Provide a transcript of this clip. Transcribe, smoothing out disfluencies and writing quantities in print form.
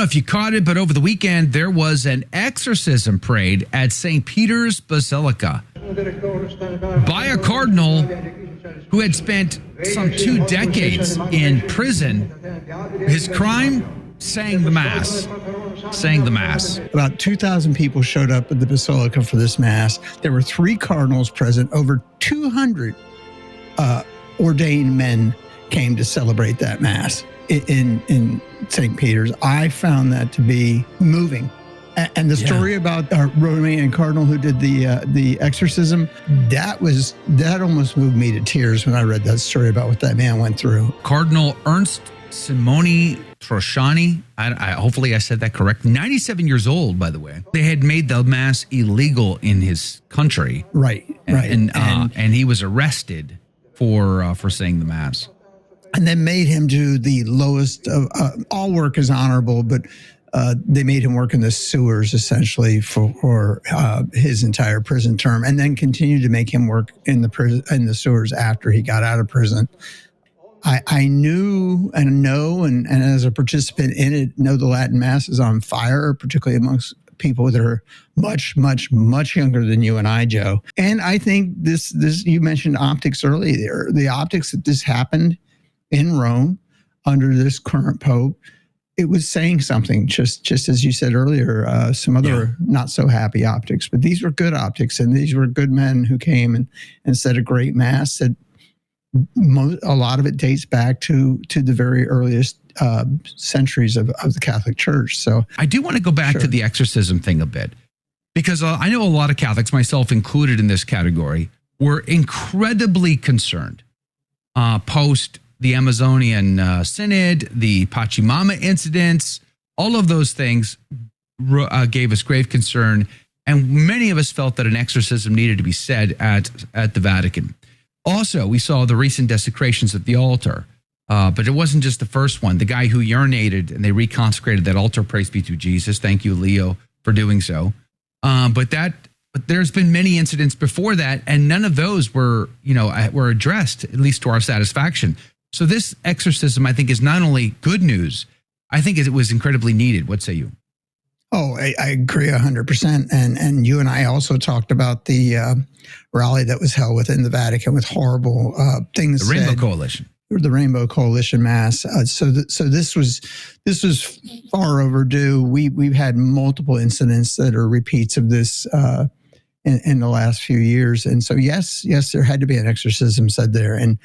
know if you caught it, but over the weekend, there was an exorcism prayed at St. Peter's Basilica by a cardinal who had spent some 2 decades in prison. His crime, saying the Mass. Saying the Mass. About 2,000 people showed up at the Basilica for this Mass. There were 3 cardinals present. Over 200 ordained men came to celebrate that Mass in St. Peter's. I found that to be moving. And the story about our Romanian cardinal who did the exorcism, that almost moved me to tears when I read that story about what that man went through. Cardinal Simoni Troshani, hopefully I said that correct, 97 years old, by the way. They had made the Mass illegal in his country. Right. And he was arrested for saying the Mass. And then made him do the lowest of all work is honorable, but they made him work in the sewers essentially for his entire prison term, and then continued to make him work in the sewers after he got out of prison. I knew and know, and as a participant in it, know the Latin Mass is on fire, particularly amongst people that are much, much, much younger than you and I, Joe. And I think this you mentioned optics earlier. The optics that this happened in Rome under this current Pope, it was saying something, just as you said earlier, some other not so happy optics, but these were good optics, and these were good men who came and said a great Mass that a lot of it dates back to the very earliest centuries of the Catholic Church. So I do want to go back to the exorcism thing a bit, because I know a lot of Catholics, myself included in this category, were incredibly concerned post the Amazonian Synod, the Pachamama incidents, all of those things gave us grave concern. And many of us felt that an exorcism needed to be said at the Vatican. Also, we saw the recent desecrations of the altar, but it wasn't just the first one. The guy who urinated and they reconsecrated that altar, praise be to Jesus. Thank you, Leo, for doing so. But there's been many incidents before that, and none of those were addressed, at least to our satisfaction. So this exorcism, I think, is not only good news, I think it was incredibly needed. What say you? Oh, I agree 100%. And you and I also talked about the rally that was held within the Vatican with horrible things. The Rainbow Coalition. The Rainbow Coalition Mass. So this was far overdue. We've had multiple incidents that are repeats of this in the last few years. And so, yes, there had to be an exorcism said there. And